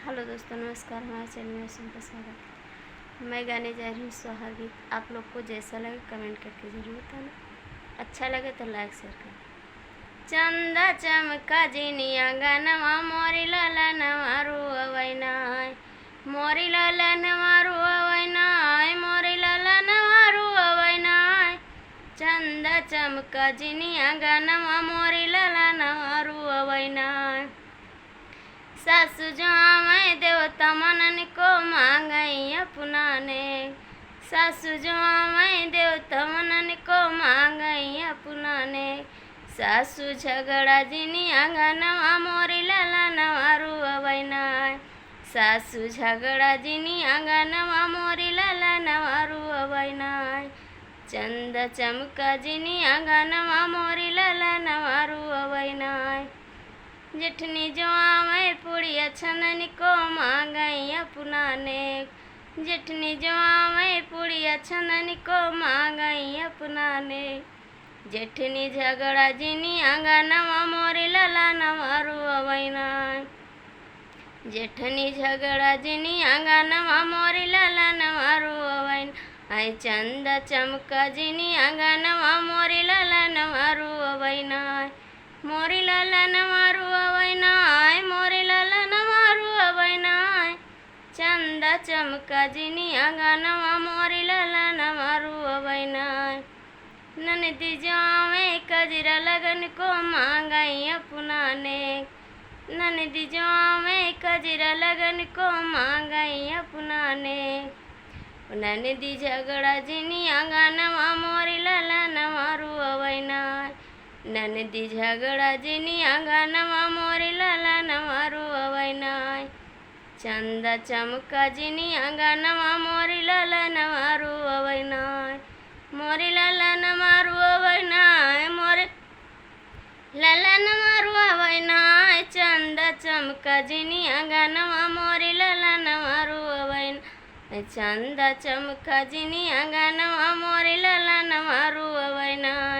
Hello दोस्तों, नमस्कार। हमारे चैनल में सबका स्वागत है। मैं गाने जा रही हूँ सुहाग गीत। आप लोग को जैसा लगे कमेंट करके ज़रूर बताना। अच्छा लगे तो लाइक शेयर करें। चंदा चमका जिनिया गानवा मोरी लाला नवारू अवैनाय, मोरी लाला नवारू अवैनाय, मोरी लाला नवारू अवैनाय। चंदा चमका जिनिया गानवा मोरी लाला नवारू अवैनाय। सासु जावै देवता मनन को मांगई अपनाने, सासु जावै देवता मनन को मांगई अपनाने। सासु झगड़ा जिनी आंगनवा मोरी लाला नवारू अवैनाय, सासु झगड़ा जिनी आंगनवा मोरी लाला नवारू अवैनाय। चंदा चमका जिनी आंगनवा मोरी लाला नवारू अवैनाय। जेठनी जो आवे पुड़िया छनन को मांगई अपनाने, जेठनी जो आवे पुड़िया छनन को मांगई अपनाने। जेठनी झगड़ा जिनी आंगनवा मोरी लाला नवारू अवैनाय, जेठनी झगड़ा जिनी आंगनवा मोरी लाला नवारू अवैनाय। चंदा चमका जिनी आंगनवा मोरी लाला नवारू अवैनाय, मोरी लाला नवारू अवैनाय, मोरी लाला नवारू अवैनाय। चंदा चमका जिनी आंगनवा मोरी लाला नवारू अवैनाय। ननदी जावे कजरा लगन को मांगई अपनाने, ननदी जावे कजरा लगन को मांगई अपनाने। ननदी झगड़ा जिनी आंगनवा मोरी लाला नवारू अवैनाय, ननदी झगड़ा जिनी आंगनवा मोरी लाला नवारू अवैनाय। चंदा चमका जिनी आंगनवा मोरी लाला नवारू अवैनाय, मोरी लाला नवारू अवैनाय, मोरी लाला नवारू अवैनाय। चंदा चमका जिनी आंगनवा मोरी लाला नवारू अवैनाय, चंदा चमका जिनी आंगनवा मोरी लाला नवारू अवैनाय।